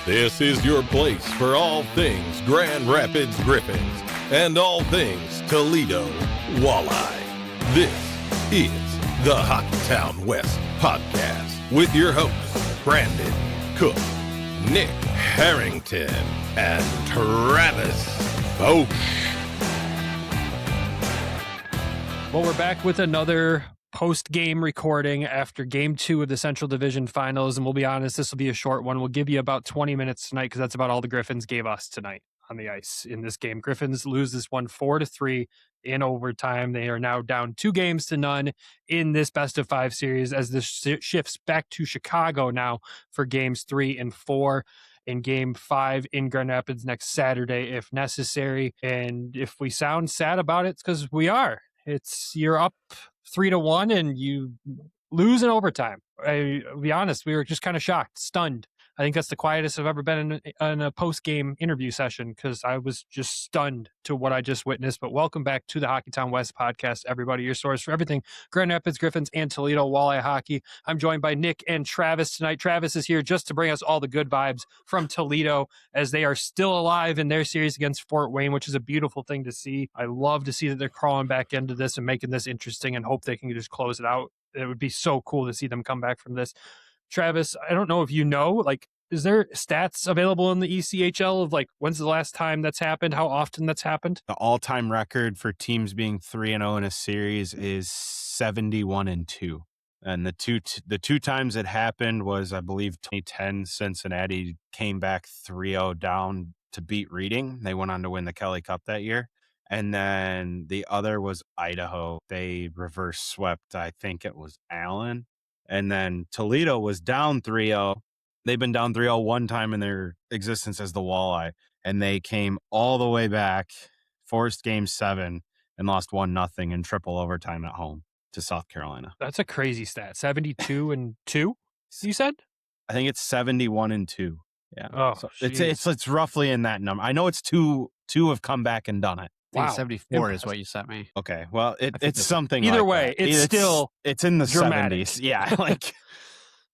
This is your place for all things Grand Rapids Griffins and all things Toledo Walleye. This is the Hockeytown West podcast with your hosts, Brandon Cook, Nick Harrington, and Travis Foch. Well, we're back with another post-game recording after Game 2 of the Central Division Finals, and we'll be honest, this will be a short one. We'll give you about 20 minutes tonight because that's about all the Griffins gave us tonight on the ice in this game. Griffins lose this one 4-3 in overtime. They are now down 2-0 in this best-of-5 series as this shifts back to Chicago now for Games 3 and 4. In Game 5 in Grand Rapids next Saturday if necessary. And if we sound sad about it, it's because we are. You're up 3-1 and you lose in overtime. I'll be honest, we were just kind of shocked, stunned. I think that's the quietest I've ever been in a post-game interview session because I was just stunned to what I just witnessed. But welcome back to the Hockeytown West podcast, everybody, your source for everything Grand Rapids Griffins and Toledo Walleye hockey. I'm joined by Nick and Travis tonight. Travis is here just to bring us all the good vibes from Toledo as they are still alive in their series against Fort Wayne, which is a beautiful thing to see. I love to see that they're crawling back into this and making this interesting and hope they can just close it out. It would be so cool to see them come back from this. Travis, I don't know if you know, is there stats available in the ECHL of when's the last time that's happened? How often that's happened? The all-time record for teams being 3-0 in a series is 71-2. And the two times it happened was, I believe, 2010, Cincinnati came back 3-0 down to beat Reading. They went on to win the Kelly Cup that year. And then the other was Idaho. They reverse swept, I think it was Allen. And then Toledo was down 3-0. They've been down 3-0 one time in their existence as the Walleye, and they came all the way back, forced Game 7, and lost 1-0 in triple overtime at home to South Carolina. That's a crazy stat. 72-2, you said? I think it's 71-2. Yeah. Oh, so it's roughly in that number. I know it's two have come back and done it. I think Wow. 74 is what you sent me. Okay. Well, it's something Either like way, that. It's in the dramatic. 70s. Yeah.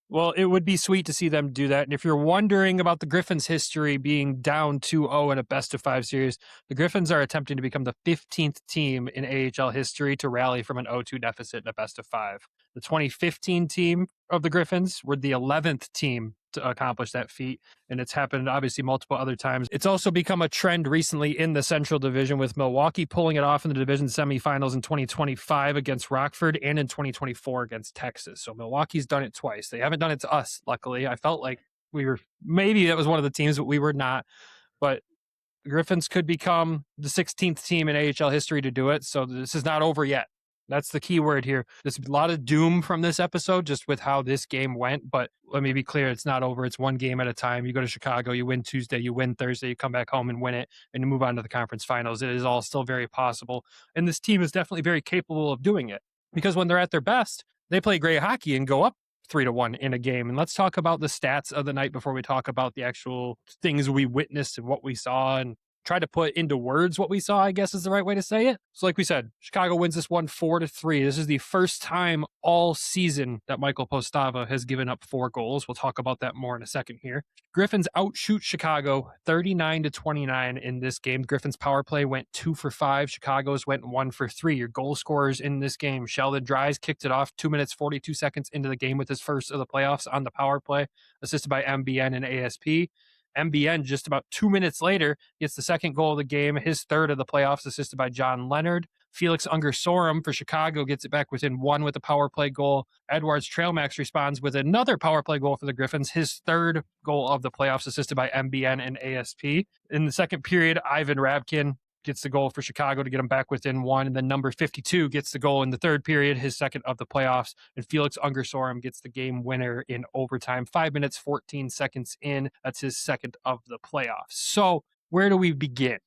Well, it would be sweet to see them do that. And if you're wondering about the Griffins' history being down 2-0 in a best-of-5 series, the Griffins are attempting to become the 15th team in AHL history to rally from an 0-2 deficit in a best-of-5. The 2015 team of the Griffins were the 11th team to accomplish that feat, and it's happened obviously multiple other times. It's also become a trend recently in the Central Division with Milwaukee pulling it off in the division semifinals in 2025 against Rockford and in 2024 against Texas. So Milwaukee's done it twice. They haven't done it to us, luckily. I felt like maybe that was one of the teams, but we were not. But the Griffins could become the 16th team in AHL history to do it, so this is not over yet. That's the key word here. There's a lot of doom from this episode just with how this game went, but let me be clear, it's not over. It's one game at a time. You go to Chicago, you win Tuesday, you win Thursday, you come back home and win it, and you move on to the conference finals. It is all still very possible, and this team is definitely very capable of doing it because when they're at their best, they play great hockey and go up 3-1 in a game. And let's talk about the stats of the night before we talk about the actual things we witnessed and what we saw and try to put into words what we saw, I guess is the right way to say it. So like we said, Chicago wins this one 4-3. This is the first time all season that Michal Postava has given up 4 goals. We'll talk about that more in a second here. Griffins outshoot Chicago 39-29 in this game. Griffins power play went 2 for 5. Chicago's went 1 for 3. Your goal scorers in this game, Sheldon Dries kicked it off 2 minutes, 42 seconds into the game with his first of the playoffs on the power play, assisted by MBN and ASP. MBN, just about 2 minutes later, gets the second goal of the game, his third of the playoffs, assisted by John Leonard. Felix Ungersorum for Chicago gets it back within 1 with a power play goal. Edwards Trailmax responds with another power play goal for the Griffins, his third goal of the playoffs, assisted by MBN and ASP. In the second period, Ivan Rabkin gets the goal for Chicago to get them back within 1. And then number 52 gets the goal in the third period, his second of the playoffs. And Felix Ungersorum gets the game winner in overtime. 5 minutes, 14 seconds in. That's his second of the playoffs. So where do we begin?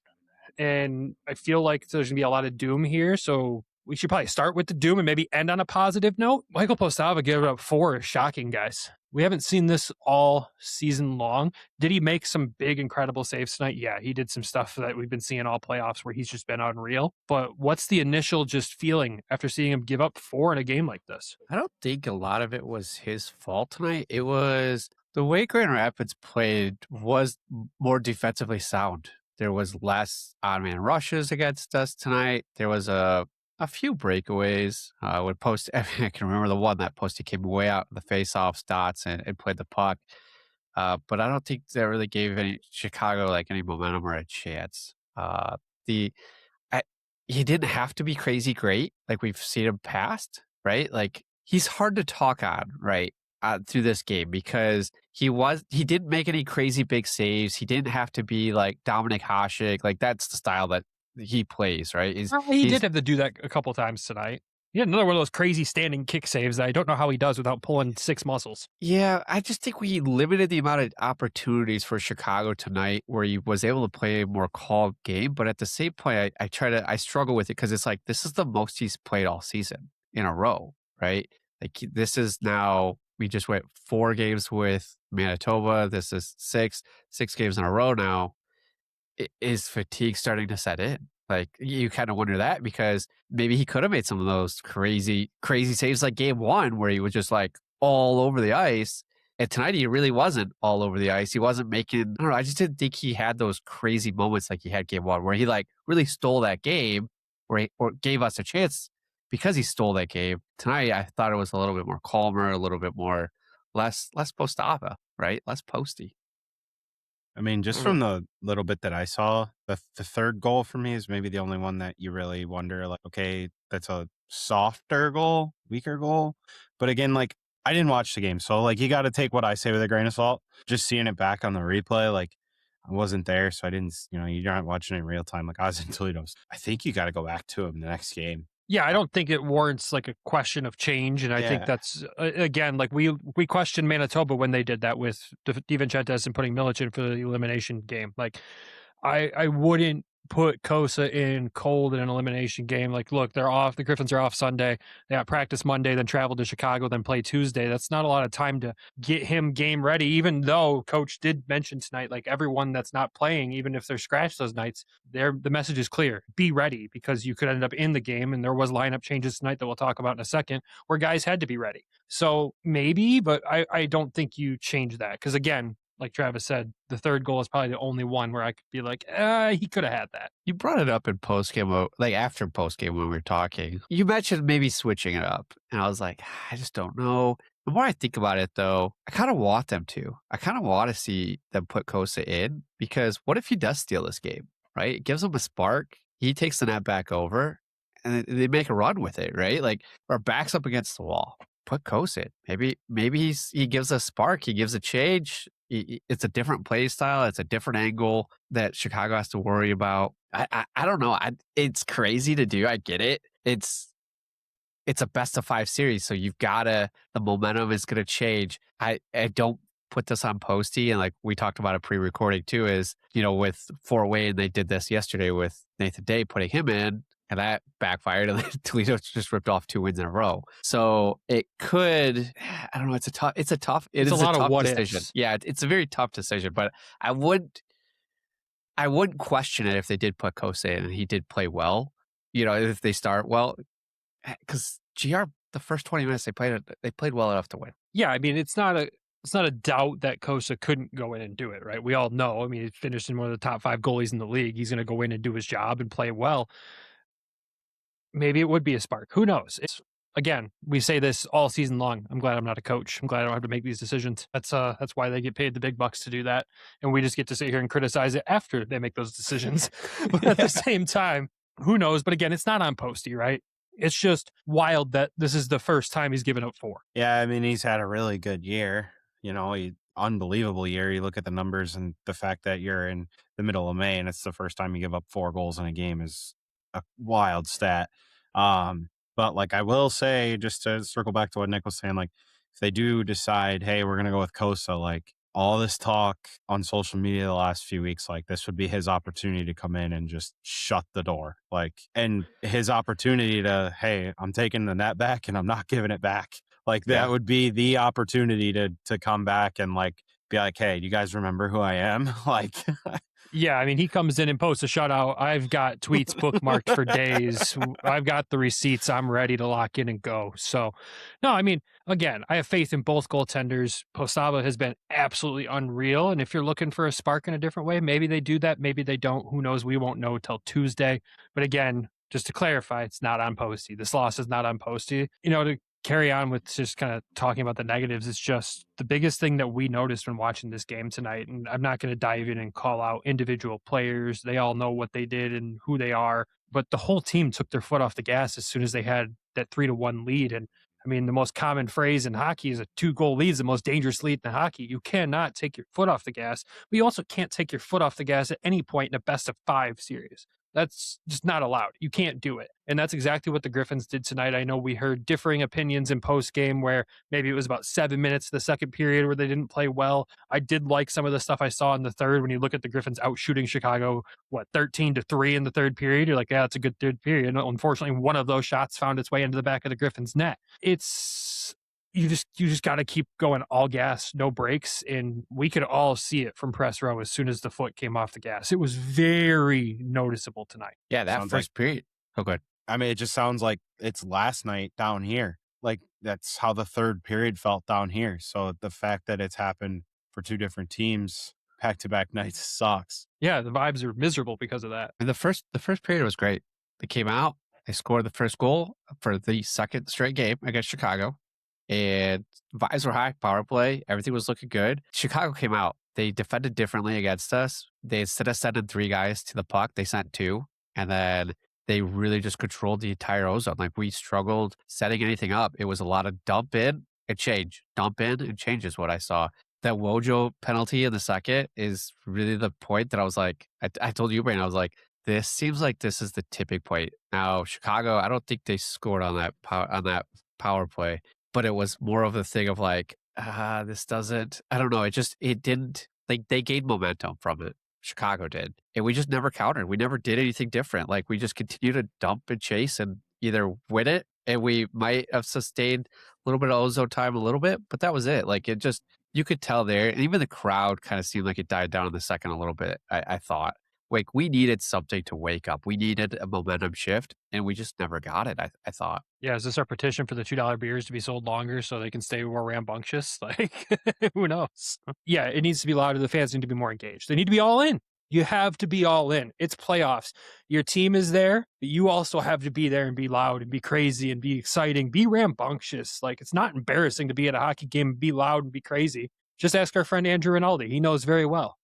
And I feel like there's going to be a lot of doom here. So we should probably start with the doom and maybe end on a positive note. Michal Postava gave up 4 shocking, guys. We haven't seen this all season long. Did he make some big, incredible saves tonight? Yeah, he did some stuff that we've been seeing all playoffs where he's just been unreal. But what's the initial just feeling after seeing him give up 4 in a game like this? I don't think a lot of it was his fault tonight. It was The way Grand Rapids played was more defensively sound. There was less odd-man rushes against us tonight. There was a few breakaways. With Post, I can remember the one that Posty came way out of the face-off dots and played the puck. But I don't think that really gave Chicago like any momentum or a chance. He didn't have to be crazy great like we've seen him past, right? Like he's hard to talk on, right? Through this game because he didn't make any crazy big saves. He didn't have to be like Dominic Hasek. Like that's the style that he plays, right? He did have to do that a couple times tonight. He had another one of those crazy standing kick saves that I don't know how he does without pulling 6 muscles. Yeah, I just think we limited the amount of opportunities for Chicago tonight where he was able to play a more calm game. But at the same point, I struggle with it because it's like this is the most he's played all season in a row, right? Like this is now, we just went 4 games with Manitoba. This is 6 games in a row now. Is fatigue starting to set in? Like you kind of wonder that because maybe he could have made some of those crazy saves like game 1 where he was just like all over the ice. And tonight he really wasn't all over the ice. He wasn't making, I don't know. I just didn't think he had those crazy moments like he had game 1 where he like really stole that game or gave us a chance because he stole that game. Tonight I thought it was a little bit more calmer, a little bit more less Postava, right? Less posty. I mean, just from the little bit that I saw, the third goal for me is maybe the only one that you really wonder, like, okay, that's a softer goal, weaker goal. But again, like, I didn't watch the game. So, like, you got to take what I say with a grain of salt. Just seeing it back on the replay, like, I wasn't there. So I didn't, you're not watching it in real time. Like, I was in Toledo. I think you got to go back to him the next game. Yeah, I don't think it warrants like a question of change. And I think that's, again, like we questioned Manitoba when they did that with DiVincentis and putting Milic in for the elimination game. Like, I wouldn't put Cossa in cold in an elimination game. Like, look, they're off. The Griffins are off Sunday. They got practice Monday, then travel to Chicago, then play Tuesday. That's not a lot of time to get him game ready, even though Coach did mention tonight, like everyone that's not playing, even if they're scratched those nights, the message is clear. Be ready because you could end up in the game. And there was lineup changes tonight that we'll talk about in a second where guys had to be ready. So maybe, but I don't think you change that because again, like Travis said, the third goal is probably the only one where I could be like, he could have had that. You brought it up in postgame, like after postgame when we were talking. You mentioned maybe switching it up. And I was like, I just don't know. The more I think about it, though, I kind of want them to. I kind of want to see them put Cossa in because what if he does steal this game, right? It gives him a spark. He takes the net back over and they make a run with it, right? Like our back's up against the wall. Put Cossa in. Maybe he gives a spark. He gives a change. It's a different play style. It's a different angle that Chicago has to worry about. I don't know. It's crazy to do. I get it. It's a best of 5 series. So the momentum is going to change. I don't put this on Posty. And like we talked about it pre-recording too, is, with Fort Wayne, they did this yesterday with Nathan Day putting him in. And that backfired, and Toledo just ripped off 2 wins in a row. So it could, I don't know. It's a tough decision. Ifs. Yeah, it's a very tough decision. But I wouldn't question it if they did put Cossa in and he did play well. If they start well, because GR the first 20 minutes they played well enough to win. Yeah, I mean it's not a doubt that Cossa couldn't go in and do it, right? We all know. I mean, he's finished in one of the top 5 goalies in the league. He's going to go in and do his job and play well. Maybe it would be a spark. Who knows? Again, we say this all season long. I'm glad I'm not a coach. I'm glad I don't have to make these decisions. That's why they get paid the big bucks to do that. And we just get to sit here and criticize it after they make those decisions. But at the same time, who knows? But again, it's not on Posty, right? It's just wild that this is the first time he's given up 4. Yeah, I mean, he's had a really good year. Unbelievable year. You look at the numbers and the fact that you're in the middle of May and it's the first time you give up 4 goals in a game is a wild stat. But like I will say, just to circle back to what Nick was saying, like if they do decide, hey, we're gonna go with Cossa, like all this talk on social media the last few weeks, like this would be his opportunity to come in and just shut the door. Like, and his opportunity to, hey, I'm taking the net back and I'm not giving it back. Like that would be the opportunity to come back and like be like, hey, do you guys remember who I am? Like Yeah, I mean, he comes in and posts a shutout. I've got tweets bookmarked for days. I've got the receipts. I'm ready to lock in and go. So, no, I mean, again, I have faith in both goaltenders. Postava has been absolutely unreal. And if you're looking for a spark in a different way, maybe they do that. Maybe they don't. Who knows? We won't know till Tuesday. But again, just to clarify, it's not on Posty. This loss is not on Posty. To carry on with just kind of talking about the negatives, it's just the biggest thing that we noticed when watching this game tonight. And I'm not going to dive in and call out individual players. They all know what they did and who they are. But the whole team took their foot off the gas as soon as they had that 3-1 lead. And I mean, the most common phrase in hockey is a 2-goal lead is the most dangerous lead in hockey. You cannot take your foot off the gas, but you also can't take your foot off the gas at any point in a best of 5 series. That's just not allowed. You can't do it. And that's exactly what the Griffins did tonight. I know we heard differing opinions in post game where maybe it was about 7 minutes of the second period where they didn't play well. I did like some of the stuff I saw in the third when you look at the Griffins out shooting Chicago, 13-3 in the third period. You're like, yeah, that's a good third period. And unfortunately, one of those shots found its way into the back of the Griffins net. You just got to keep going all gas, no brakes. And we could all see it from press row as soon as the foot came off the gas. It was very noticeable tonight. Yeah, that Sounds first period. Oh, good. I mean, it just sounds like it's last night down here. Like that's how the third period felt down here. So the fact that it's happened for 2 different teams back-to-back nights sucks. Yeah, the vibes are miserable because of that. And the first period was great. They came out, they scored the first goal for the second straight game against Chicago. And vibes were high, power play, everything was looking good. Chicago came out. They defended differently against us. They, instead of sending 3 guys to the puck, they sent 2. And then they really just controlled the entire ozone. Like, we struggled setting anything up. It was a lot of dump in and change. Dump in and change is what I saw. That Wojo penalty in the second is really the point that I was like, I told you, Brain, I was like, this seems like this is the tipping point. Now, Chicago, I don't think they scored on that power play. But it was more of the thing of like, this doesn't, I don't know. It didn't, like, they gained momentum from it. Chicago did. And we just never countered. We never did anything different. Like, we just continued to dump and chase and either win it. And we might have sustained a little bit of ozone time a little bit, but that was it. Like, it just, you could tell there. And even the crowd kind of seemed like it died down in the second a little bit, I thought. Like, we needed something to wake up. We needed a momentum shift, and we just never got it, I thought. Yeah, is this our petition for the $2 beers to be sold longer so they can stay more rambunctious? Like, who knows? Yeah, it needs to be louder. The fans need to be more engaged. They need to be all in. You have to be all in. It's playoffs. Your team is there, but you also have to be there and be loud and be crazy and be exciting. Be rambunctious. Like, it's not embarrassing to be at a hockey game and be loud and be crazy. Just ask our friend Andrew Rinaldi. He knows very well.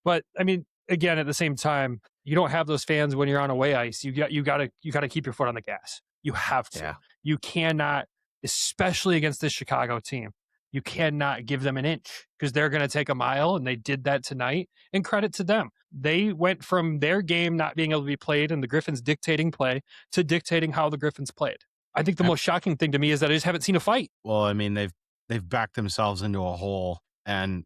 But I mean, again, at the same time, you don't have those fans when you're on away ice. You got to keep your foot on the gas. You have to. Yeah. You cannot, especially against this Chicago team, you cannot give them an inch because they're going to take a mile, and they did that tonight. And credit to them. They went from their game not being able to be played and the Griffins dictating play to dictating how the Griffins played. I think the most shocking thing to me is that I just haven't seen a fight. Well, I mean, they've backed themselves into a hole, and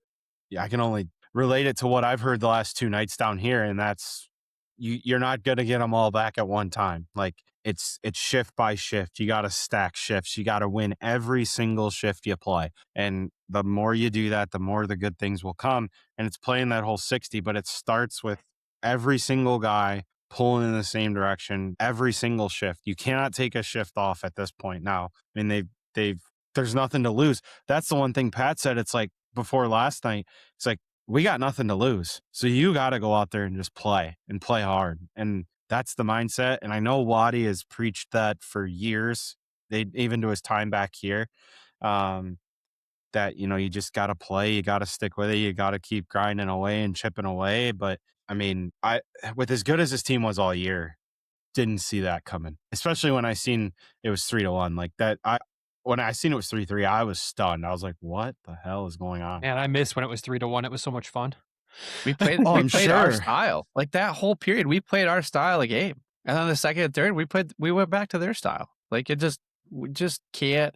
I can only relate it to what I've heard the last 2 nights down here, and that's you're not going to get them all back at one time. Like, it's shift by shift. You got to stack shifts. You got to win every single shift you play, and the more you do that, the more the good things will come. And it's playing that whole 60, but it starts with every single guy pulling in the same direction every single shift. You cannot take a shift off at this point now. I mean, there's nothing to lose. That's the one thing Pat said. It's like before last night, it's like, we got nothing to lose. So you got to go out there and just play and play hard. And that's the mindset. And I know Waddy has preached that for years, even to his time back here, that, you just got to play. You got to stick with it. You got to keep grinding away and chipping away. But I mean, with as good as this team was all year, didn't see that coming, especially when I seen it was 3-1 like that. When I seen it was 3-3, I was stunned. I was like, what the hell is going on? Man, I missed when it was 3-1. It was so much fun. We played, our style. Like, that whole period, we played our style of game. And then the second and third, we went back to their style. Like, we just can't,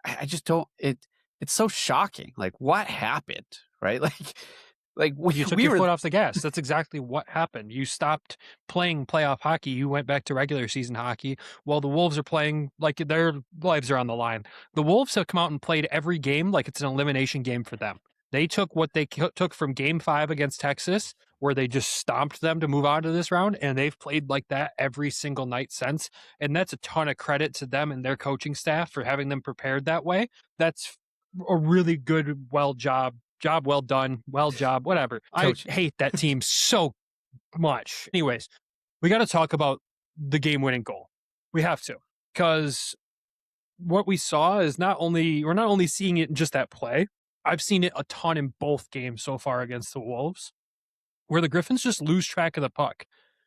I just don't, it's so shocking. Like, what happened, right? Like you took your foot off the gas. That's exactly what happened. You stopped playing playoff hockey. You went back to regular season hockey while the Wolves are playing like their lives are on the line. The Wolves have come out and played every game like it's an elimination game for them. They took what they took from Game 5 against Texas, where they just stomped them to move on to this round, and they've played like that every single night since. And that's a ton of credit to them and their coaching staff for having them prepared that way. That's a really good, job well done, whatever. Coach. I hate that team so much. Anyways, we got to talk about the game-winning goal. We have to, because what we saw is we're not only seeing it in just that play. I've seen it a ton in both games so far against the Wolves, where the Griffins just lose track of the puck.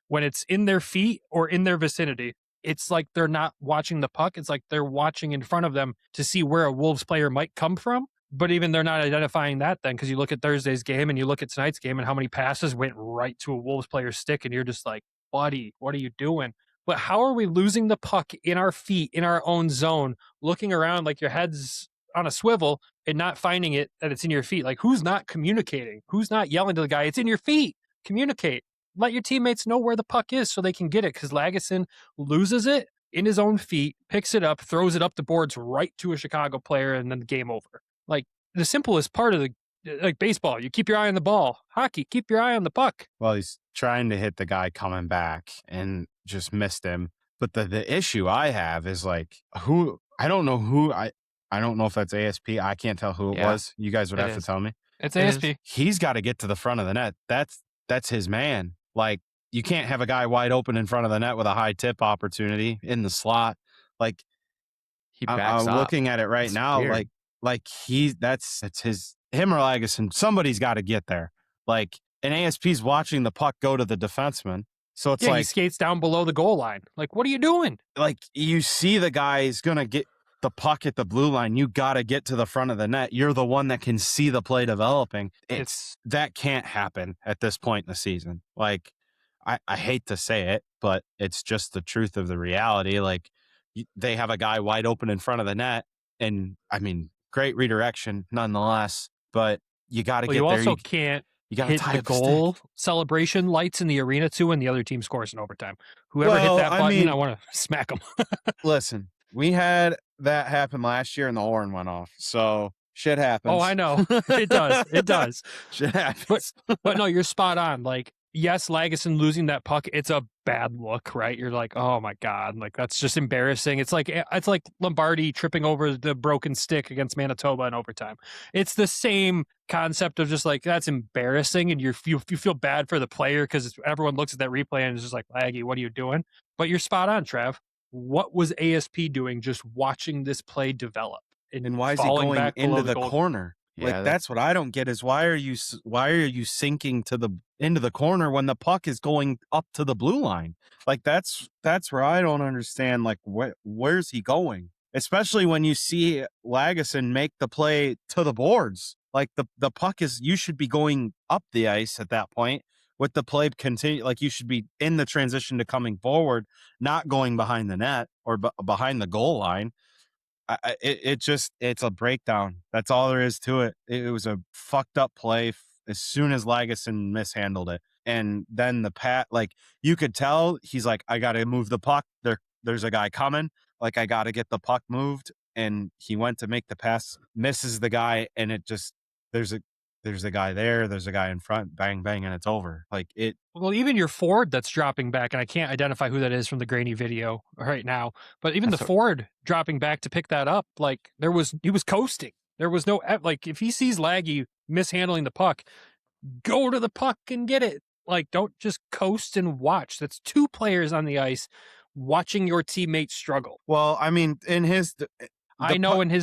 When it's in their feet or in their vicinity, it's like they're not watching the puck. It's like they're watching in front of them to see where a Wolves player might come from. But even they're not identifying that then, because you look at Thursday's game and you look at tonight's game and how many passes went right to a Wolves player's stick, and you're just like, buddy, what are you doing? But how are we losing the puck in our feet, in our own zone, looking around like your head's on a swivel and not finding it, that it's in your feet? Like, who's not communicating? Who's not yelling to the guy, it's in your feet? Communicate. Let your teammates know where the puck is so they can get it, because Lagesson loses it in his own feet, picks it up, throws it up the boards right to a Chicago player, and then the game over. Like, the simplest part of like baseball, you keep your eye on the ball. Hockey, keep your eye on the puck. Well, he's trying to hit the guy coming back and just missed him. But the issue I have is like, I don't know if that's ASP. I can't tell who it was. You guys would have to tell me. It's ASP. He's got to get to the front of the net. That's his man. Like, you can't have a guy wide open in front of the net with a high tip opportunity in the slot. Like, He backs I'm up. looking at it right It's now. weird. Like that's him or Lagesson. Somebody's got to get there. Like, and ASP's watching the puck go to the defenseman. So it's he like, skates down below the goal line. Like, what are you doing? like, you see the guy's going to get the puck at the blue line. You got to get to the front of the net. You're the one that can see the play developing. That can't happen at this point in the season. Like, I hate to say it, but it's just the truth of the reality. Like, they have a guy wide open in front of the net, and I mean, great redirection nonetheless, but you got to get you there. Also can't you got to hit tie the up goal celebration lights in the arena too, and the other team scores in overtime. Whoever hit that button, I want to smack them. Listen, we had that happen last year, and the horn went off. So shit happens. Oh, I know. It does. It does. Shit happens. But no, you're spot on. Like, yes, Lagesson losing that puck, it's a bad look, right? You're like, oh my God, like, that's just embarrassing. It's like Lombardi tripping over the broken stick against Manitoba in overtime. It's the same concept of just like, that's embarrassing, and you feel bad for the player because everyone looks at that replay and is just like, Laggy, what are you doing? But you're spot on, Trav. What was ASP doing just watching this play develop? And why is he going into the corner? Like, that's what I don't get is why are you sinking into the corner when the puck is going up to the blue line? Like, that's where I don't understand. Like, where's he going? Especially when you see Lagesson make the play to the boards. Like, the puck you should be going up the ice at that point with the play continue. Like, you should be in the transition to coming forward, not going behind the net or behind the goal line. It's a breakdown. That's all there is to it. It was a fucked up play as soon as Lagesson mishandled it. And then like, you could tell he's like, I got to move the puck. There's a guy coming. Like, I got to get the puck moved. And he went to make the pass, misses the guy. And it just, there's a guy there. There's a guy in front, bang, bang, and it's over. Like, it. Well, even your forward that's dropping back, and I can't identify who that is from the grainy video right now, but even the forward dropping back to pick that up, like, he was coasting. There was no, like, if he sees Laggy mishandling the puck, go to the puck and get it. Like, don't just coast and watch. That's two players on the ice watching your teammate struggle. Well, I mean, in his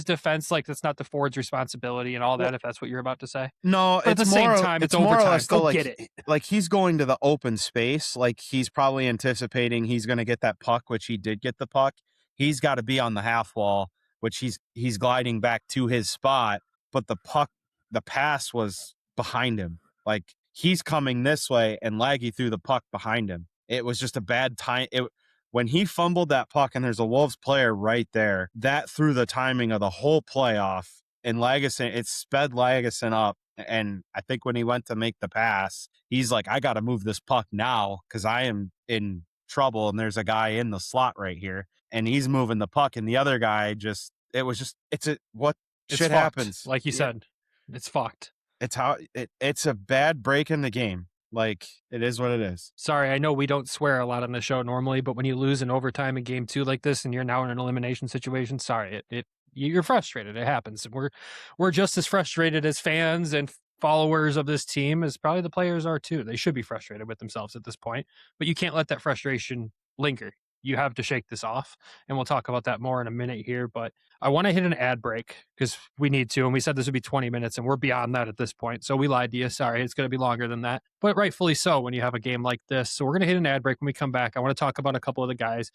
defense, like, that's not the forward's responsibility and all that, if that's what you're about to say. No, but at the same time, it's more overtime. or less Go like, get it. Like, he's going to the open space. Like, he's probably anticipating he's going to get that puck, which he did get the puck. He's got to be on the half wall, which he's gliding back to his spot. But the pass was behind him. Like, he's coming this way, and Laggy threw the puck behind him. It was just a bad time. When he fumbled that puck and there's a Wolves player right there, that threw the timing of the whole playoff. And it sped Lagesson up. And I think when he went to make the pass, he's like, I got to move this puck now because I am in trouble. And there's a guy in the slot right here. And he's moving the puck. And the other guy shit happens. Like you said, it's fucked. it's a bad break in the game. Like, it is what it is. Sorry, I know we don't swear a lot on the show normally, but when you lose in overtime in game 2 like this and you're now in an elimination situation, sorry, you're frustrated. It happens. We're just as frustrated as fans and followers of this team as probably the players are too. They should be frustrated with themselves at this point, but you can't let that frustration linger. You have to shake this off, and we'll talk about that more in a minute here, but I want to hit an ad break because we need to, and we said this would be 20 minutes, and we're beyond that at this point, so we lied to you. Sorry, it's going to be longer than that, but rightfully so when you have a game like this. So we're going to hit an ad break. When we come back, I want to talk about a couple of the guys,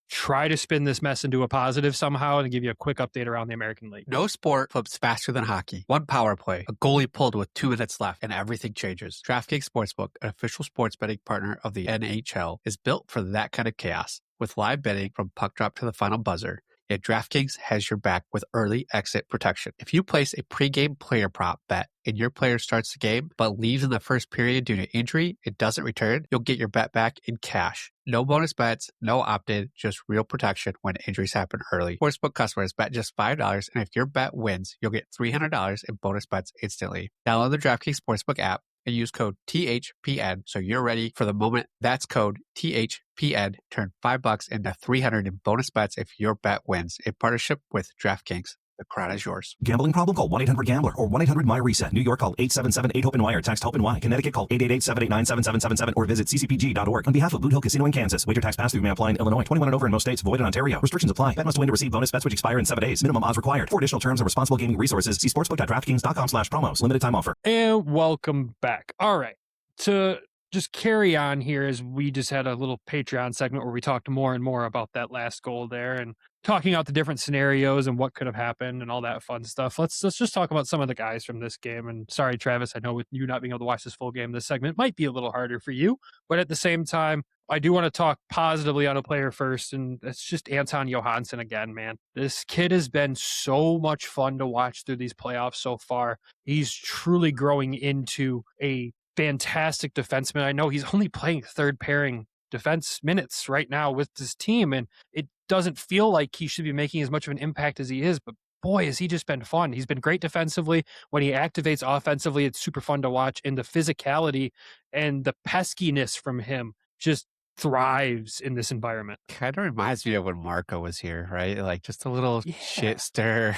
try to spin this mess into a positive somehow, and give you a quick update around the American League. No sport flips faster than hockey. One power play, a goalie pulled with 2 minutes left, and everything changes. DraftKings Sportsbook, an official sports betting partner of the NHL, is built for that kind of chaos. With live betting from puck drop to the final buzzer, yet DraftKings has your back with early exit protection. If you place a pregame player prop bet and your player starts the game but leaves in the first period due to injury and doesn't return, you'll get your bet back in cash. No bonus bets, no opt-in, just real protection when injuries happen early. Sportsbook customers bet just $5, and if your bet wins, you'll get $300 in bonus bets instantly. Download the DraftKings Sportsbook app and use code THPN so you're ready for the moment. That's code THPN. Turn $5 into $300 in bonus bets if your bet wins. In partnership with DraftKings. The crown is yours. Gambling problem? Call 1-800-GAMBLER or 1-800-MY-RESET. New York, call 877-8-HOPE-NY or text HOPE-NY. Connecticut, call 888-789-7777 or visit ccpg.org. On behalf of Boot Hill Casino in Kansas, wager tax pass-through may apply in Illinois. 21 and over in most states. Void in Ontario. Restrictions apply. Bet must win to receive bonus bets which expire in 7 days. Minimum odds required. For additional terms and responsible gaming resources, see sportsbook.draftkings.com/promos. Limited time offer. And welcome back. All right. To just carry on here, as we just had a little Patreon segment where we talked more and more about that last goal there and talking out the different scenarios and what could have happened and all that fun stuff. Let's just talk about some of the guys from this game. And sorry, Travis, I know with you not being able to watch this full game, this segment might be a little harder for you, but at the same time, I do want to talk positively on a player first, and it's just Anton Johansson again, man. This kid has been so much fun to watch through these playoffs so far. He's truly growing into a fantastic defenseman. I know he's only playing third pairing defense minutes right now with this team, and it doesn't feel like he should be making as much of an impact as he is, but boy, has he just been fun. He's been great defensively. When he activates offensively, it's super fun to watch, and the physicality and the peskiness from him just thrives in this environment. Kind of reminds me of when Marco was here, right? Like just a little shit stir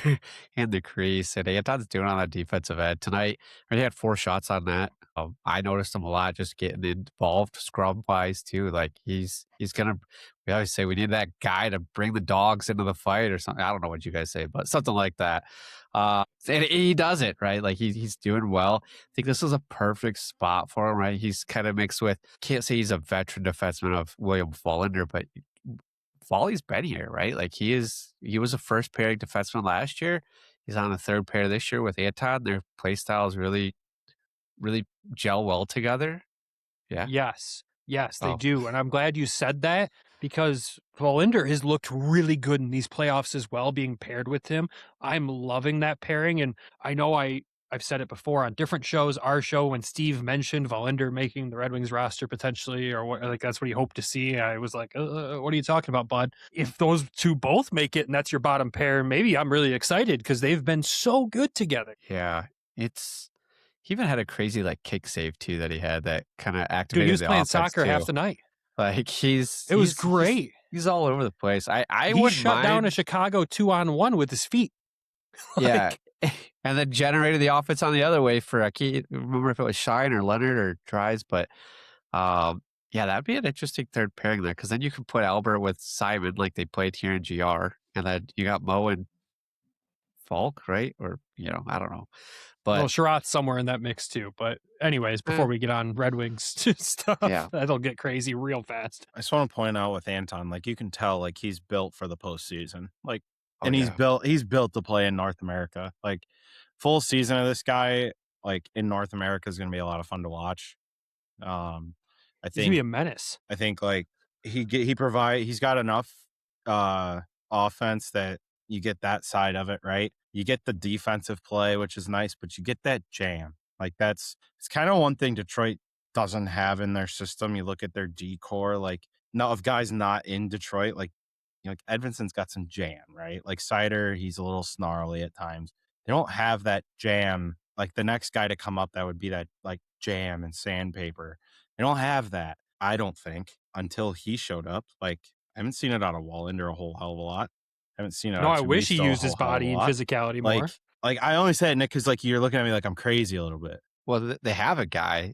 in the crease. And Anton's doing on a defensive end tonight. He had 4 shots on that. I noticed him a lot just getting involved scrum wise too. Like he's gonna. We always say we need that guy to bring the dogs into the fight or something. I don't know what you guys say, but something like that. And he does it right. Like he's doing well. I think this is a perfect spot for him. Right, he's kind of mixed with. Can't say he's a veteran defenseman of William Wallander, but Wally's been here, right? Like he was a first pairing defenseman last year. He's on the third pair this year with Anton. Their play styles really gel well together. Yeah. Yes, they do. And I'm glad you said that because Wallander has looked really good in these playoffs as well, being paired with him. I'm loving that pairing. And I know I've said it before on different shows, our show, when Steve mentioned Wallander making the Red Wings roster potentially, or what, like that's what he hoped to see. I was like, what are you talking about, bud? If those two both make it and that's your bottom pair, maybe I'm really excited because they've been so good together. Yeah. He even had a crazy like kick save too that he had that kind of activated. Dude, he was the playing offense soccer too. Half the night. Like it was great. He's all over the place. He wouldn't shut mind. down a Chicago 2-on-1 with his feet. Yeah. And then generated the offense on the other way for I can't remember if it was Shine or Leonard or Tries, but yeah, that'd be an interesting third pairing there because then you can put Albert with Simon like they played here in GR, and then you got Mo and Falk, right? Or I don't know. But well, Sherrod's somewhere in that mix too. But anyways, before we get on Red Wings stuff, that'll get crazy real fast. I just want to point out with Anton, like you can tell, like he's built for the postseason, like, he's built to play in North America. Like full season of this guy, like in North America, is going to be a lot of fun to watch. I think he's gonna be a menace. I think like he's got enough offense that you get that side of it, right? You get the defensive play, which is nice, but you get that jam. Like it's kind of one thing Detroit doesn't have in their system. You look at their D core, like now of guys not in Detroit, like Edvinson's got some jam, right? Like Sider, he's a little snarly at times. They don't have that jam like the next guy to come up that would be that like jam and sandpaper. They don't have that, I don't think, until he showed up. Like I haven't seen it out of Wallander a whole hell of a lot. I haven't seen it No, out I of wish he Tuisto a used his whole hell of a body and lot. physicality Like, more. I only say it, Nick, because like you're looking at me like I'm crazy a little bit. Well, they have a guy.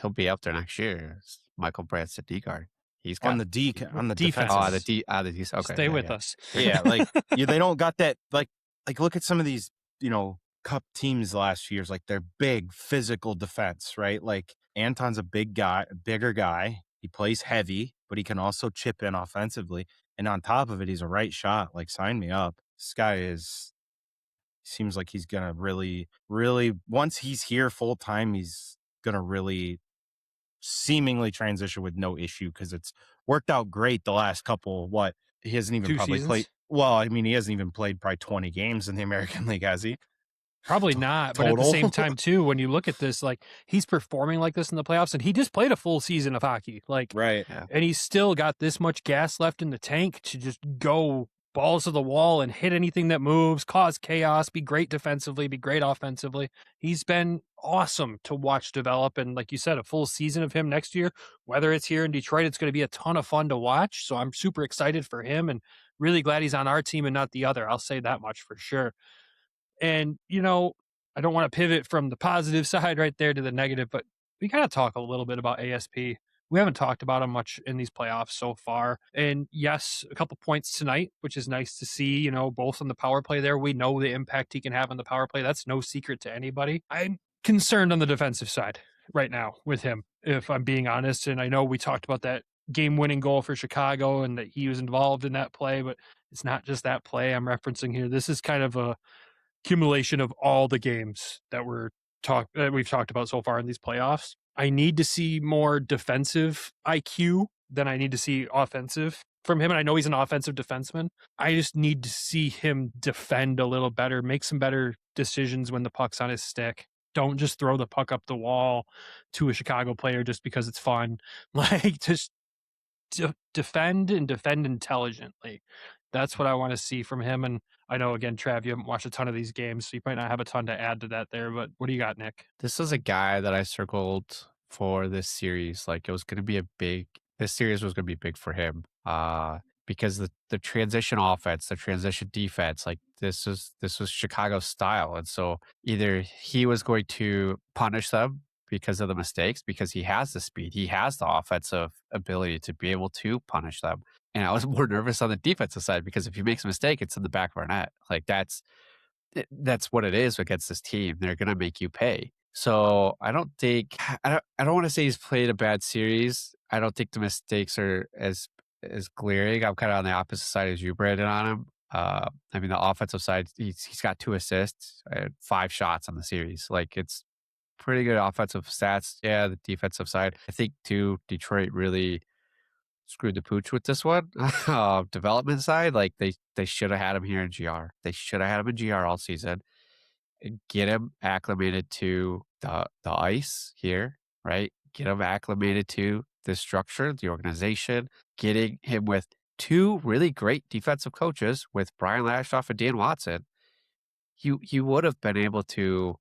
He'll be up there next year. It's Michael brandsegg-nygard. He's got On the Defense. defensive. the okay. Stay yeah, with yeah. us. Yeah, like they don't got that. Like look at some of these, cup teams the last few years. Like they're big physical defense, right? Like Anton's a bigger guy. He plays heavy, but he can also chip in offensively. And on top of it, he's a right shot. Like sign me up. This guy seems like he's gonna really, really, once he's here full time, he's gonna really seemingly transition with no issue because it's worked out great the last couple. He hasn't even 2 probably seasons? played. Well, I mean, he hasn't even played probably 20 games in the American League, has he? Probably not. But at the Total? same time, too, when you look at this, like he's performing like this in the playoffs, and he just played a full season of hockey. Like, Right. Yeah. and he's still got this much gas left in the tank to just go balls to the wall and hit anything that moves, cause chaos, be great defensively, be great offensively. He's been awesome to watch develop. And like you said, a full season of him next year, whether it's here in Detroit, it's going to be a ton of fun to watch. So I'm super excited for him and really glad he's on our team and not the other. I'll say that much for sure. And, I don't want to pivot from the positive side right there to the negative, but we got to talk a little bit about ASP. We haven't talked about him much in these playoffs so far. And yes, a couple points tonight, which is nice to see, both on the power play there. We know the impact he can have on the power play. That's no secret to anybody. I'm concerned on the defensive side right now with him, if I'm being honest. And I know we talked about that game-winning goal for Chicago and that he was involved in that play, but it's not just that play I'm referencing here. This is kind of a accumulation of all the games that we've talked about so far in these playoffs. I need to see more defensive IQ than I need to see offensive from him. And I know he's an offensive defenseman. I just need to see him defend a little better, make some better decisions when the puck's on his stick. Don't just throw the puck up the wall to a Chicago player just because it's fun. Like, just defend and defend intelligently. That's what I want to see from him. And I know, again, Trav, you haven't watched a ton of these games, so you might not have a ton to add to that there, but what do you got, Nick? This is a guy that I circled for this series. Like this series was going to be big for him. Because the transition offense, the transition defense, like this was Chicago's style. And so either he was going to punish them because of the mistakes, because he has the speed, he has the offensive ability to be able to punish them. And I was more nervous on the defensive side because if he makes a mistake, it's in the back of our net. Like that's what it is against this team. They're going to make you pay. So I don't want to say he's played a bad series. I don't think the mistakes are as glaring. I'm kind of on the opposite side as you, Brandon, on him. I mean, the offensive side, he's got 2 assists, 5 shots on the series. Like, it's pretty good offensive stats. Yeah, the defensive side, I think too, Detroit really screwed the pooch with this one. Development side, like they should have had him here in GR. They should have had him in GR all season and get him acclimated to the ice here, right? Get him acclimated to the structure, the organization, getting him with 2 really great defensive coaches with Brian Lashoff and Dan Watson. He would have been able to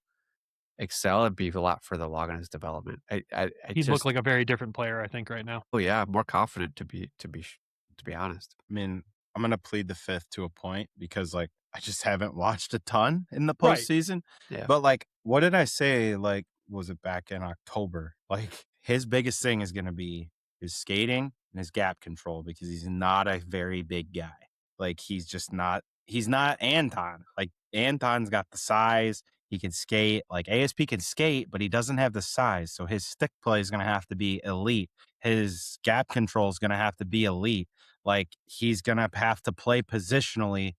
excel and be a lot further along in his development. He'd look like a very different player, I think, right now. Oh yeah, I'm more confident to be honest. I mean, I'm gonna plead the fifth to a point because like I just haven't watched a ton in the Right. postseason. Yeah. But like, what did I say? Like, was it back in October? Like, his biggest thing is gonna be his skating and his gap control because he's not a very big guy. Like, he's not Anton. Like, Anton's got the size. He can skate. Like, ASP can skate, but he doesn't have the size. So his stick play is going to have to be elite. His gap control is going to have to be elite. Like, he's going to have to play positionally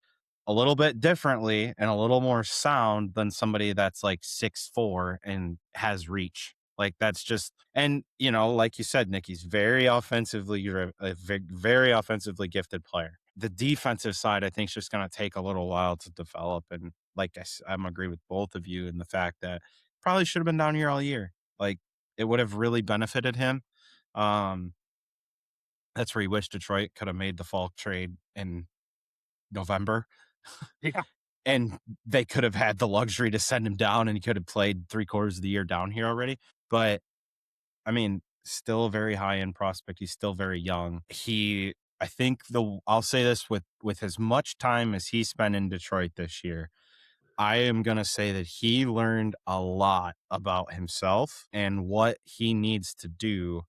a little bit differently and a little more sound than somebody that's like 6'4" and has reach. Like, that's just, and like you said, Nick, he's very offensively, you're a very offensively gifted player. The defensive side, I think, is just going to take a little while to develop. And like I'm agree with both of you in the fact that probably should have been down here all year. Like, it would have really benefited him. That's where he wished Detroit could have made the Falk trade in November. Yeah. and they could have had the luxury to send him down, and he could have played 3/4 of the year down here already. But I mean, still a very high end prospect. He's still very young. I think I'll say this with as much time as he spent in Detroit this year, I am going to say that he learned a lot about himself and what he needs to do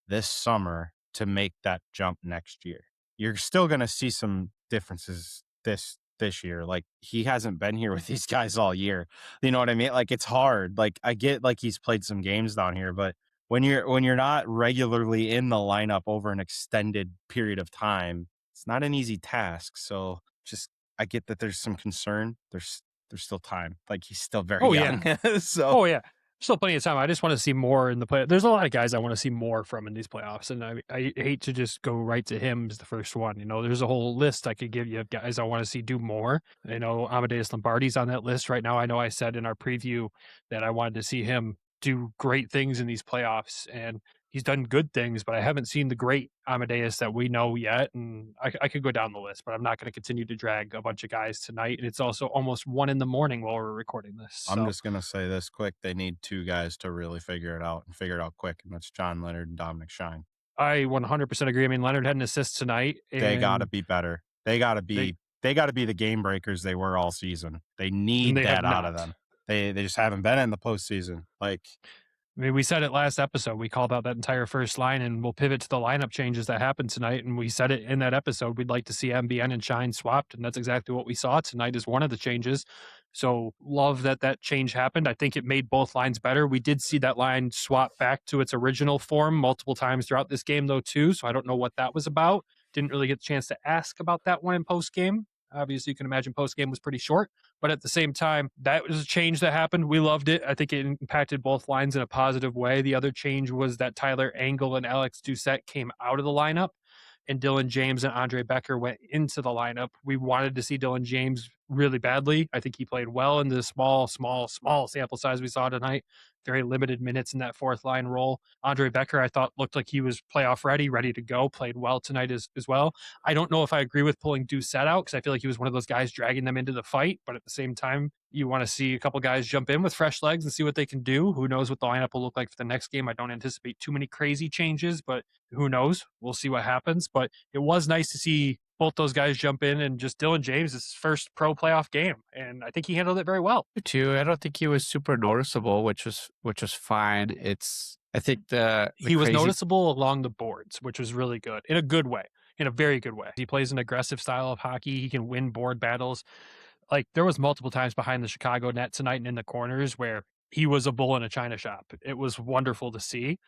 this summer to make that jump next year. You're still going to see some differences this year. Like, he hasn't been here with these guys all year. You know what I mean? Like, it's hard. Like, I get like he's played some games down here, but when you're not regularly in the lineup over an extended period of time, it's not an easy task. So just, I get that there's some concern. There's still time. Like, he's still very young. Yeah. So Oh yeah. Still plenty of time. I just want to see more in the play. There's a lot of guys I want to see more from in these playoffs, and I hate to just go right to him as the first one. You know, there's a whole list I could give you of guys I want to see do more. You know, Amadeus Lombardi's on that list right now. I know I said in our preview that I wanted to see him do great things in these playoffs, and he's done good things, but I haven't seen the great Amadeus that we know yet. And I could go down the list, but I'm not going to continue to drag a bunch of guys tonight. And it's also almost 1 a.m. while we're recording this. I'm just going to say this quick. They need 2 guys to really figure it out quick. And that's John Leonard and Dominic Shine. I 100% agree. I mean, Leonard had an assist tonight. They got to be better. They got to be the game breakers they were all season. They need that out of them. They just haven't been in the postseason. Like, I mean, we said it last episode. We called out that entire first line, and we'll pivot to the lineup changes that happened tonight. And we said it in that episode. We'd like to see MBN and Shine swapped, and that's exactly what we saw tonight is one of the changes. So love that change happened. I think it made both lines better. We did see that line swap back to its original form multiple times throughout this game, though, too. So I don't know what that was about. Didn't really get the chance to ask about that one in post-game. Obviously, you can imagine post-game was pretty short. But at the same time, that was a change that happened. We loved it. I think it impacted both lines in a positive way. The other change was that Tyler Angle and Alex Doucette came out of the lineup, and Dylan James and Andre Becker went into the lineup. We wanted to see Dylan James really badly. I think he played well in the small sample size we saw tonight. Very limited minutes in that fourth line role. Andre Becker, I thought, looked like he was playoff ready to go, played well tonight as well. I don't know if I agree with pulling Doucette out because I feel like he was one of those guys dragging them into the fight, but at the same time, you want to see a couple guys jump in with fresh legs and see what they can do. Who knows what the lineup will look like for the next game? I don't anticipate too many crazy changes, but who knows? We'll see what happens. But it was nice to see both those guys jump in, and just Dylan James, his first pro playoff game, and I think he handled it very well. Too. I don't think he was super noticeable, which was fine. I think he was noticeable along the boards, which was really good in a good way, in a very good way. He plays an aggressive style of hockey. He can win board battles. Like, there was multiple times behind the Chicago net tonight and in the corners where he was a bull in a china shop. It was wonderful to see.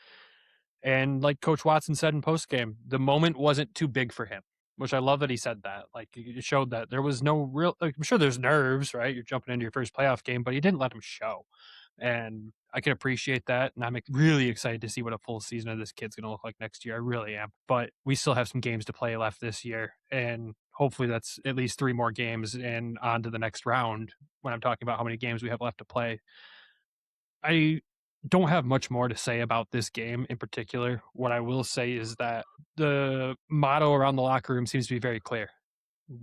And like Coach Watson said in postgame, the moment wasn't too big for him, which I love that he said that. Like, it showed that there was no real, like, I'm sure there's nerves, right? You're jumping into your first playoff game, but he didn't let him show. And I can appreciate that. And I'm really excited to see what a full season of this kid's going to look like next year. I really am. But we still have some games to play left this year. And hopefully that's at least 3 more games and on to the next round when I'm talking about how many games we have left to play. I don't have much more to say about this game in particular. What I will say is that the motto around the locker room seems to be very clear.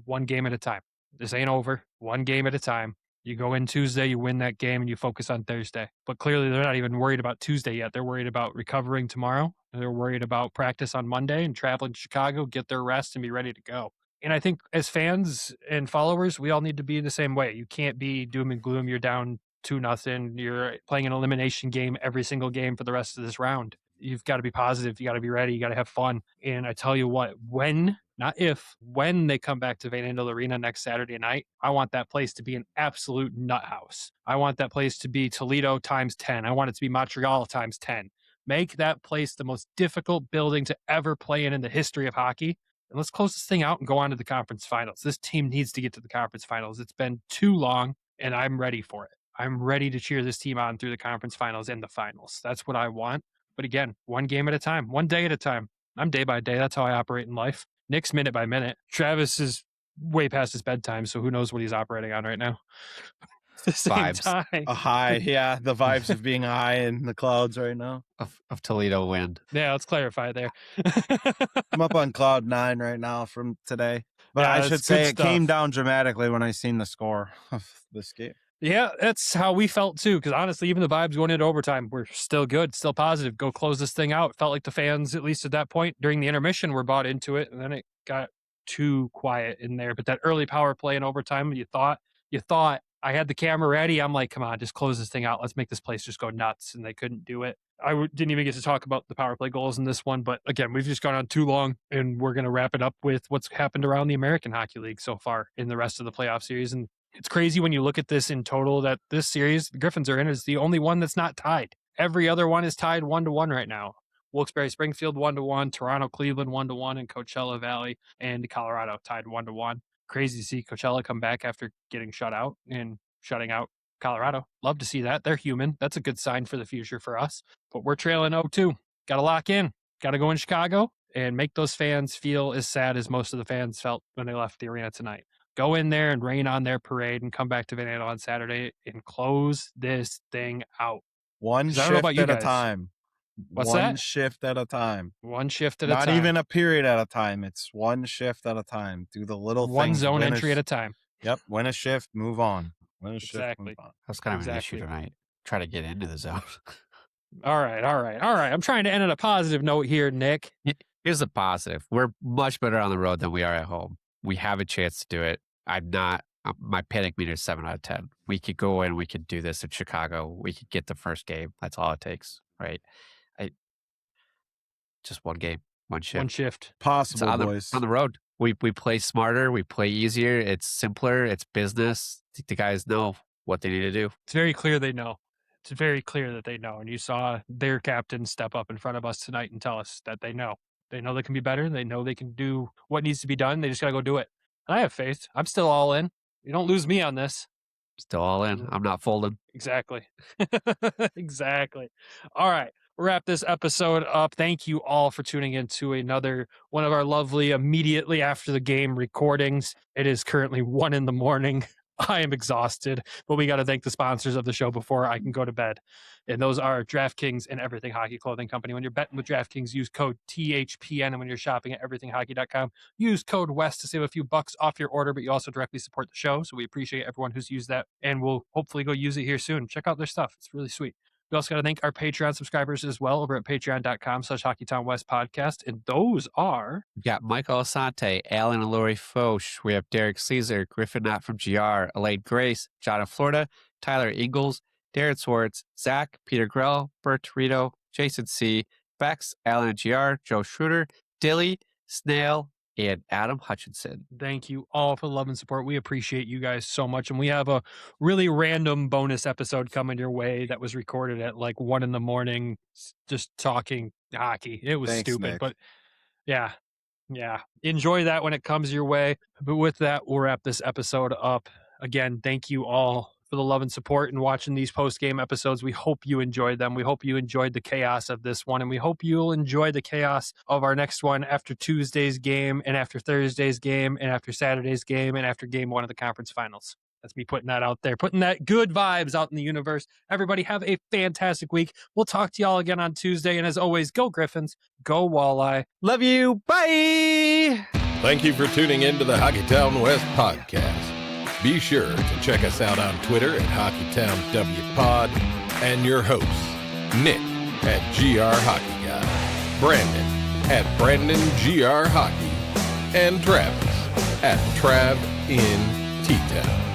1 game at a time. This ain't over. 1 game at a time. You go in Tuesday, you win that game, and you focus on Thursday. But clearly they're not even worried about Tuesday yet. They're worried about recovering tomorrow. They're worried about practice on Monday and traveling to Chicago, get their rest, and be ready to go. And I think as fans and followers, we all need to be the same way. You can't be doom and gloom. You're down 2-0. You're playing an elimination game every single game for the rest of this round. You've got to be positive. You got to be ready. You got to have fun. And I tell you what, when they come back to Van Andel Arena next Saturday night, I want that place to be an absolute nut house. I want that place to be Toledo times 10. I want it to be Montreal times 10. Make that place the most difficult building to ever play in the history of hockey. And let's close this thing out and go on to the conference finals. This team needs to get to the conference finals. It's been too long, and I'm ready for it. I'm ready to cheer this team on through the conference finals and the finals. That's what I want. But again, 1 game at a time, 1 day at a time. I'm day by day. That's how I operate in life. Nick's minute by minute. Travis is way past his bedtime, so who knows what he's operating on right now. At the same Vibes. time. A high, yeah. The vibes of being high in the clouds right now. Of Toledo wind. Yeah, let's clarify there. I'm up on cloud 9 right now from today. But I it's should say good it came stuff. down dramatically when I seen the score of this game. Yeah, that's how we felt too. Because honestly, even the vibes going into overtime were still good, still positive. Go close this thing out. Felt like the fans, at least at that point during the intermission, were bought into it, and then it got too quiet in there. But that early power play in overtime, you thought I had the camera ready. I'm like, come on, just close this thing out. Let's make this place just go nuts. And they couldn't do it. Didn't even get to talk about the power play goals in this one. But again, we've just gone on too long, and we're going to wrap it up with what's happened around the American Hockey League so far in the rest of the playoff series. And it's crazy when you look at this in total that this series the Griffins are in is the only one that's not tied. Every other one is tied 1-1 right now. Wilkes-Barre Springfield 1-1, Toronto Cleveland 1-1, and Coachella Valley and Colorado tied 1-1. Crazy to see Coachella come back after getting shut out and shutting out Colorado. Love to see that. They're human. That's a good sign for the future for us. But we're trailing 0-2. Got to lock in. Got to go in Chicago and make those fans feel as sad as most of the fans felt when they left the arena tonight. Go in there and rain on their parade and come back to Van Andel on Saturday and close this thing out. One I don't know about shift you at a guys. time. What's one that? shift at a time. One shift at a Not time. even a period at a time. It's one shift at a time. Do the little One things. zone Win entry at a time. Yep. Win a shift, move on. Win a Exactly. shift, move on. That's kind of an Exactly. issue tonight. Try to get into the zone. All right. I'm trying to end on a positive note here, Nick. Here's the positive. We're much better on the road than we are at home. We have a chance to do it. My panic meter is 7 out of 10. We could go in, we could do this in Chicago. We could get the first game. That's all it takes, right? Just one game, one shift. One shift. It's Possible, boys. on the road. We play smarter. We play easier. It's simpler. It's business. I think the guys know what they need to do. It's very clear they know. It's very clear that they know. And you saw their captain step up in front of us tonight and tell us that they know. They know they can be better. They know they can do what needs to be done. They just got to go do it. And I have faith. I'm still all in. You don't lose me on this. Still all in. I'm not folding. Exactly. Exactly. All right. We'll wrap this episode up. Thank you all for tuning in to another one of our lovely immediately after the game recordings. It is currently 1 a.m. I am exhausted, but we got to thank the sponsors of the show before I can go to bed. And those are DraftKings and Everything Hockey Clothing Company. When you're betting with DraftKings, use code THPN. And when you're shopping at everythinghockey.com, use code WEST to save a few bucks off your order, but you also directly support the show. So we appreciate everyone who's used that, and we'll hopefully go use it here soon. Check out their stuff. It's really sweet. We also got to thank our Patreon subscribers as well over at patreon.com/Hockeytown West podcast. And those are... We've got Michael Asante, Alan and Lori Foch. We have Derek Caesar, Griffin Knott from GR, Elaine Grace, John of Florida, Tyler Ingalls, Darren Swartz, Zach, Peter Grell, Bert Torito, Jason C., Bex, Alan and GR, Joe Schroeder, Dilly, Snail, and Adam Hutchinson. Thank you all for the love and support. We appreciate you guys so much. And we have a really random bonus episode coming your way that was recorded at like 1 a.m, just talking hockey. It was stupid, Nick. but yeah. Enjoy that when it comes your way. But with that, we'll wrap this episode up. Again, thank you all for the love and support and watching these post-game episodes. We hope you enjoyed them. We hope you enjoyed the chaos of this one, and we hope you'll enjoy the chaos of our next one after Tuesday's game and after Thursday's game and after Saturday's game and after game 1 of the conference finals. That's me putting that out there, putting that good vibes out in the universe. Everybody have a fantastic week. We'll talk to y'all again on Tuesday. And as always, go Griffins, go Walleye. Love you. Bye. Thank you for tuning in to the Hockeytown West podcast. Be sure to check us out on Twitter at HockeytownWPod and your hosts, Nick at GR Hockey Guy, Brandon at Brandon GR Hockey, and Travis at Trav in T-Town.